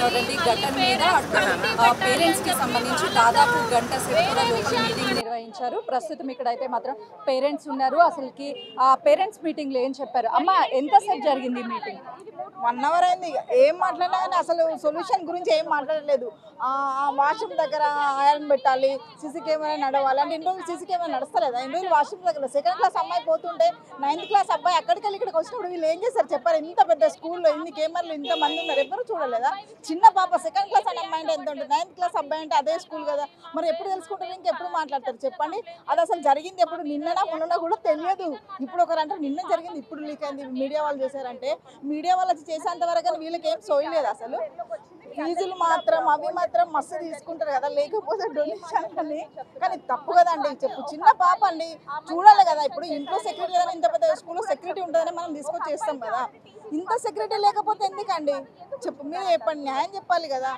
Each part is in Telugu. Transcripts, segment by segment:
జరిగినటువంటి ఘటన మీద పేరెంట్స్ కి సంబంధించి దాదాపు గంట సేపు కూడా లోకల్ మీటింగ్ నిర్వహించారు. ప్రస్తుతం ఇక్కడైతే మాత్రం పేరెంట్స్ ఉన్నారు. అసలుకి ఆ పేరెంట్స్ మీటింగ్ లో ఏం చెప్పారు? అమ్మ, ఎంతసేపు జరిగింది మీటింగ్? 1 అవర్ అయింది. ఏం మాట్లాడినా కానీ అసలు సొల్యూషన్ గురించి ఏం మాట్లాడలేదు. వాష్రూమ్ దగ్గర ఐరన్ పెట్టాలి, సీసీ కెమెరా నడవాలి అంటే ఇన్ని రోజులు సీసీ కెమెరా నడుస్తలేదా? ఇన్ని రోజులు వాష్రూమ్ దగ్గర 2nd క్లాస్ అమ్మాయి పోతుంటే 9th క్లాస్ అబ్బాయి అక్కడికి వెళ్ళి ఇక్కడికి వచ్చినప్పుడు వీళ్ళు ఏం చేస్తారు చెప్పారు? ఇంత పెద్ద స్కూల్లో ఇన్ని కెమెరాలు ఇంతమంది ఉన్నారు, ఎవరు చూడలేదా? చిన్న పాప 2nd క్లాస్ అనే అమ్మాయి అంటే ఎంత ఉంటుంది? 9th క్లాస్ అబ్బాయి అంటే అదే స్కూల్ కదా. మరి ఎప్పుడు తెలుసుకుంటారు, ఇంకెప్పుడు మాట్లాడతారు చెప్పండి? అది అసలు జరిగింది ఎప్పుడు, నిన్ననా మొన్ననా కూడా తెలియదు. ఇప్పుడు ఒకరు అంటే నిన్న జరిగింది, ఇప్పుడు లీక్ అయింది, మీడియా వాళ్ళు చేశారంటే మీడియా వాళ్ళు చేసేంత వరకు వీళ్ళకి ఏం సోయలేదు. అసలు ఫీజులు మాత్రం అవి మాత్రం మస్తు తీసుకుంటారు కదా, లేకపోతే డొనేషన్ అని. కానీ తప్పు కదండి, చెప్పు. చిన్న పాప అండి, చూడాలి కదా. ఇప్పుడు ఇంట్లో సెక్యూరిటీ కదా, ఇంత పెద్ద స్కూల్లో సెక్యూరిటీ ఉంటుందని మనం తీసుకొచ్చి చేస్తాం కదా. ఇంత సెక్యూరిటీ లేకపోతే ఎందుకండి చెప్పు? మీరు చెప్పండి, న్యాయం చెప్పాలి కదా.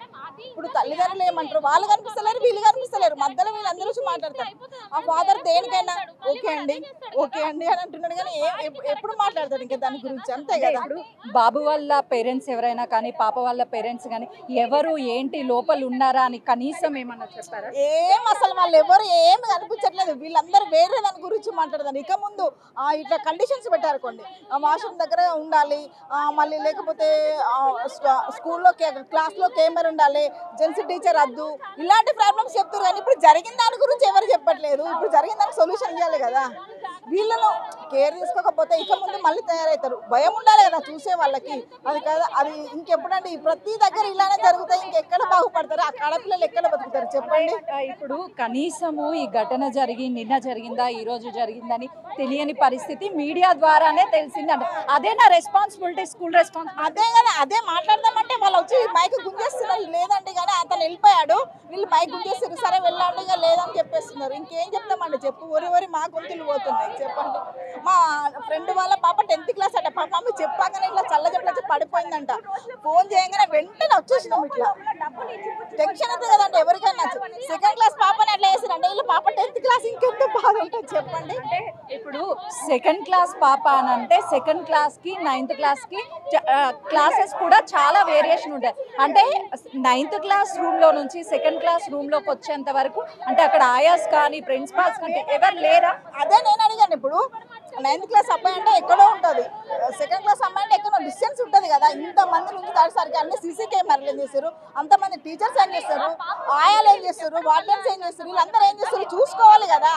ఇప్పుడు తల్లిదండ్రులు ఏమంటారు? వాళ్ళు కనిపిస్తలేరు, వీళ్ళు కనిపిస్తలేరు, మధ్యలో వీళ్ళందరూ వచ్చి మాట్లాడతారు. ఆ ఫాదర్ దేనికైనా ఓకే అండి అని అంటున్నాడు, కానీ ఎప్పుడు మాట్లాడతాడు ఇంకా దాని గురించి? అంతే కదా. ఇప్పుడు బాబు వాళ్ళ పేరెంట్స్ ఎవరైనా కానీ, పాప వాళ్ళ పేరెంట్స్ కానీ ఎవరు ఏంటి లోపల ఉన్నారా అని కనీసం ఏమన్నా చెప్పారా? ఏం అసలు వాళ్ళు ఎవరు ఏం కనిపించట్లేదు. వీళ్ళందరూ వేరే దాని గురించి మాట్లాడతారు. ఇక ముందు ఇట్లా కండిషన్స్ పెట్టారుకోండి, వాష్రూమ్ దగ్గర ఉండాలి, మళ్ళీ లేకపోతే స్కూల్లో క్లాస్లో కెమెరా ఉండాలి, జెంట్స్ టీచర్ వద్దు, ఇలాంటి ప్రాబ్లమ్స్ చెప్తారు. కానీ ఇప్పుడు జరిగిన దాని గురించి ఎవరు చెప్పట్లేదు. ఇప్పుడు జరిగిన దానికి సొల్యూషన్ ఇవ్వాలి కదా. వీళ్ళను కేర్ తీసుకోకపోతే ఇక ముందు మళ్ళీ తయారవుతారు. భయం ఉండాలి కదా చూసే వాళ్ళకి. అది కదా, అది ఇంకెప్పుడండి ప్రతి దగ్గర ఇలానే జరుగుతాయి. ఇంకెక్కడ బాగుపడతారు? ఆ ఆడపిల్లలు ఎక్కడ బతుకుతారు చెప్పండి? ఇప్పుడు కనీసము ఈ ఘటన నిన్న జరిగిందా ఈ రోజు జరిగిందని తెలియని పరిస్థితి మీడియా ద్వారానే తెలిసింది అంటే అదేనా రెస్పాన్సిబిలిటీ? స్కూల్ రెస్పాన్సిబిలిటీ అదే కదా. అదే మాట్లాడదామంటే వాళ్ళు వచ్చి మైక్ గుంజేస్తున్నారు. లేదండి కానీ అతను వెళ్ళిపోయాడు, వీళ్ళు మైక్ గుంజేస్తారు, సరే వెళ్ళండి ఇక లేదని చెప్పేస్తున్నారు. ఇంకేం చెప్తామండి చెప్పు? ఒరి మా గొంతులు పోతున్నాయి చెప్పండి. మా ఫ్రెండ్ వాళ్ళ పాప 10th క్లాస్ అంట. పాప మమ్మీ చెప్పాగానే ఇట్లా చల్లజప్పలచ్చి పడిపోయిందంట. ఫోన్ చేయగానే వెంటనే వచ్చేసినాం. ఇట్లా టెన్షన్ అవుతుంది కదండి ఎవరికైనా. 2nd క్లాస్ పాపని అట్లా చేస్తారంటే వీళ్ళ పాప 10th క్లాస్ ఇంకెంత బాధ ఉంటుంది చెప్పండి? అంటే ఇప్పుడు 2nd క్లాస్ పాప అని అంటే 2nd క్లాస్కి 9th క్లాస్కి క్లాసెస్ కూడా చాలా వేరియేషన్ ఉంటాయి. అంటే 9th క్లాస్ రూమ్లో నుంచి 2nd క్లాస్ రూమ్లోకి వచ్చేంత వరకు అంటే అక్కడ ఆయాస్ కానీ ప్రిన్సిపాల్స్ కంటే ఎవరు లేరా? అదే నేను అడిగాను. ఇప్పుడు 9th క్లాస్ అబ్బాయి అంటే ఎక్కడో ఉంటుంది, 2nd క్లాస్ అమ్మాయి అంటే ఎక్కడో డిస్టెన్స్ ఉంటుంది కదా. ఇంతమంది నుంచి దాటిసరికి అన్ని సీసీ కెమెరాలు ఏం చేస్తారు, అంతమంది టీచర్స్ ఏం చేస్తారు, ఆయాలు ఏం చేస్తారు, వార్డెన్స్ ఏం చేస్తారు, వీళ్ళందరూ ఏం చేస్తారు చూసుకోవాలి కదా.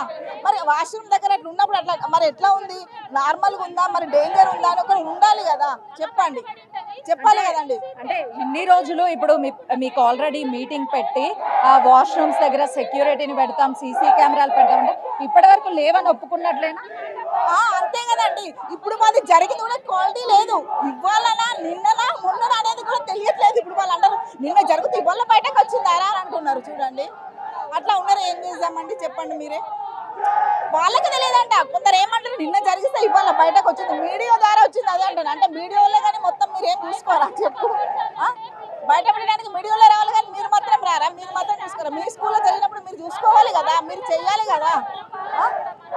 మరి వాష్రూమ్ దగ్గర అట్లా ఉన్నప్పుడు అట్లా మరి ఎట్లా ఉంది? నార్మల్గా ఉందా, మరి డేంజర్ ఉందా అని ఒకటి ఉండాలి కదా. చెప్పండి, చెప్పాలి కదండి. అంటే ఇన్ని రోజులు ఇప్పుడు మీకు ఆల్రెడీ మీటింగ్ పెట్టి వాష్రూమ్స్ దగ్గర సెక్యూరిటీని పెడతాం, సీసీ కెమెరాలు పెడతాం అంటే ఇప్పటి వరకు లేవని ఒప్పుకున్నట్లేనా? అంతే కదండి. ఇప్పుడు మాది జరిగింది కూడా క్వాలిటీ లేదు. ఇవ్వాలనా నిన్ననా మొన్ననా అనేది కూడా తెలియట్లేదు. ఇప్పుడు వాళ్ళు అంటారు నిన్న జరుగుతుంది ఇవాళ బయటకు వచ్చిందారా అని అంటున్నారు. చూడండి అట్లా ఉన్నారు. ఏం చేద్దామండి చెప్పండి మీరే? వాళ్ళకి తెలియదంట. కొందరు ఏమంటారు నిన్న జరిగిస్తే ఇవాళ బయటకు వచ్చింది, మీడియా ద్వారా వచ్చింది అదే అంటారు. అంటే మీడియాలో కానీ మొత్తం మీరు ఏం చూసుకోరా చెప్పు? బయటపడడానికి మీడియాలో రావాలి కానీ మీరు మాత్రం రారా? మీరు మాత్రం చూసుకోరా? మీ స్కూల్లో జరిగినప్పుడు మీరు చూసుకోవాలి కదా, మీరు చెయ్యాలి కదా.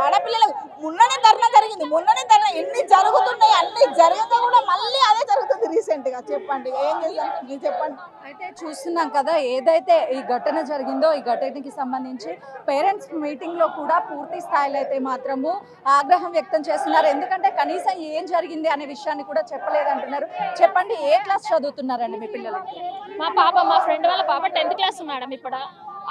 ఆడపిల్లలకు మొన్ననే ధర్నా జరిగింది, మొన్ననే ధర్నా ఎన్ని జరుగుతున్నాయి, అన్ని జరగక కూడా మళ్ళీ అదే జరుగుతుంది రీసెంట్గా. చెప్పండి ఏం చేద్దాం మీరు చెప్పండి? అయితే చూస్తున్నాం కదా, ఏదైతే ఈ ఘటన జరిగిందో ఈ ఘటనకి సంబంధించి పేరెంట్స్ మీటింగ్లో కూడా పూర్తి స్థాయిలో అయితే మాత్రము ఆగ్రహం వ్యక్తం చేస్తున్నారు. ఎందుకంటే కనీసం ఏం జరిగింది అనే విషయాన్ని కూడా చెప్పలేదంటున్నారు. చెప్పండి, ఏ క్లాస్ చదువుతున్నారండి మీ పిల్లలు? మా ఫ్రెండ్ వాళ్ళ పాప 10th క్లాస్ మేడం. ఇప్పుడు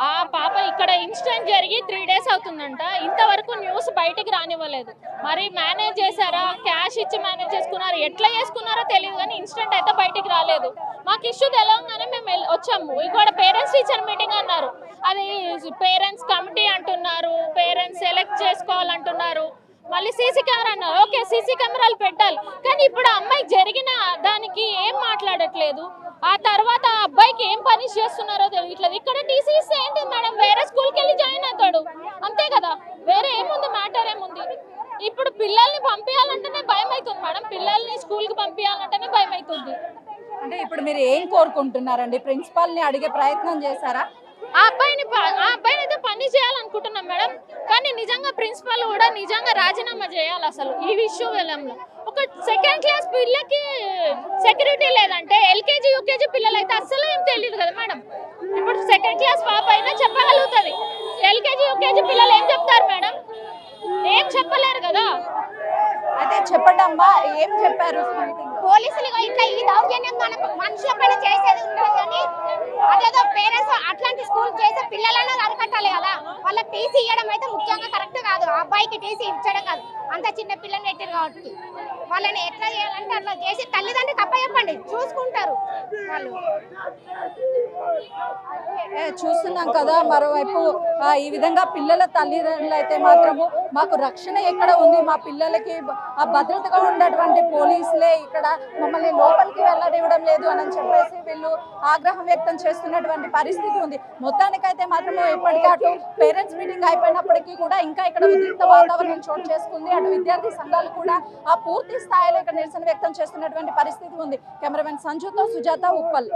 ఆ పాప ఇక్కడ ఇన్సిడెంట్ జరిగి 3 days అవుతుందంట. ఇంతవరకు న్యూస్ బయటికి రానివ్వలేదు. మరి మేనేజ్ చేశారా, క్యాష్ ఇచ్చి మేనేజ్ చేసుకున్నారు, ఎట్లా చేసుకున్నారో తెలియదు కానీ ఇన్సిడెంట్ అయితే బయటికి రాలేదు. మాకు ఇష్యూ తెలవగానే మేము వచ్చాము. ఇక్కడ పేరెంట్స్ టీచర్ మీటింగ్ అన్నారు, అది పేరెంట్స్ కమిటీ అంటున్నారు, పేరెంట్స్ సెలెక్ట్ చేసుకోవాలంటున్నారు, మళ్ళీ సీసీ కెమెరా అన్నారు. ఓకే, సీసీ కెమెరాలు పెట్టాలి, కానీ ఇప్పుడు అమ్మాయికి జరిగిన దానికి ఏం మాట్లాడట్లేదు. ఆ తర్వాత అబ్బాయికి ఏం పనిష్ చేస్తున్నారో తెలియట్లేదు. ఇక్కడ టీసీ ఇస్తే ఏంటి మేడం, వేరే స్కూల్కి వెళ్ళి జాయిన్ అవుతాడు అంతే కదా, వేరే ఏముంది, మ్యాటర్ ఏముంది? ఇప్పుడు పిల్లల్ని పంపించాలంటేనే భయం అవుతుంది మేడం, పిల్లల్ని స్కూల్కి పంపించాలంటేనే భయం అవుతుంది. అంటే ఇప్పుడు మీరు ఏం కోరుకుంటున్నారండి? ప్రిన్సిపాల్ని అడిగే ప్రయత్నం చేశారా? ఆ అబ్బాయిని అయితే పని చేయాలనుకుంటున్నాం మేడం, కానీ నిజంగా ప్రిన్సిపల్ కూడా నిజంగా రాజీనామా చేయాలి అసలు ఈ విషయంలో. ఒక 2nd క్లాస్ పిల్లకి సెక్యూరిటీ లేదంటే LKG UKG పిల్లలు అయితే అస్సలు ఏం తెలియదు. చెప్పమ్మా, ఏం చెప్పారు మీటింగ్ లో? పోలీసులు ఇట్లా ఈ దౌర్జన్యం మన మనుషుల పైన చేసేది ఉండదు కానీ అదేదో పేరెంట్స్ అట్లాంటి స్కూల్ చేసే పిల్లలను అరికట్టాలి కదా. వాళ్ళకి టీసీ ఇవ్వడం అయితే ముఖ్యంగా కరెక్ట్ కాదు. ఆ అబ్బాయికి టీసీ ఇచ్చడం కాదు, అంత చిన్న పిల్లని పెట్టారు కాబట్టి వాళ్ళని ఎట్లా చేయాలంటే అట్లా చేసి తల్లిదండ్రులకు అప్పచెప్పండి, చూసుకుంటారు వాళ్ళు. చూస్తున్నాం కదా, మరోవైపు ఈ విధంగా పిల్లల తల్లిదండ్రులు అయితే మాత్రము మాకు రక్షణ ఎక్కడ ఉంది, మా పిల్లలకి భద్రతగా ఉన్నటువంటి పోలీసులే ఇక్కడ మమ్మల్ని లోపలికి వెళ్ళనివ్వడం లేదు అని చెప్పేసి వీళ్ళు ఆగ్రహం వ్యక్తం చేస్తున్నటువంటి పరిస్థితి ఉంది. మొత్తానికైతే మాత్రము ఇప్పటికే అటు పేరెంట్స్ మీటింగ్ అయిపోయినప్పటికీ కూడా ఇంకా ఇక్కడ ఉద్రిక్త వాతావరణం చోటు చేసుకుంది. అటు విద్యార్థి సంఘాలు కూడా ఆ పూర్తి స్థాయిలో ఇక్కడ నిరసన వ్యక్తం చేస్తున్నటువంటి పరిస్థితి ఉంది. కెమెరామెన్ సంజుతో Sujatha, Uppal.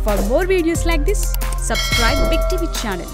For more videos like this, subscribe Big TV channel.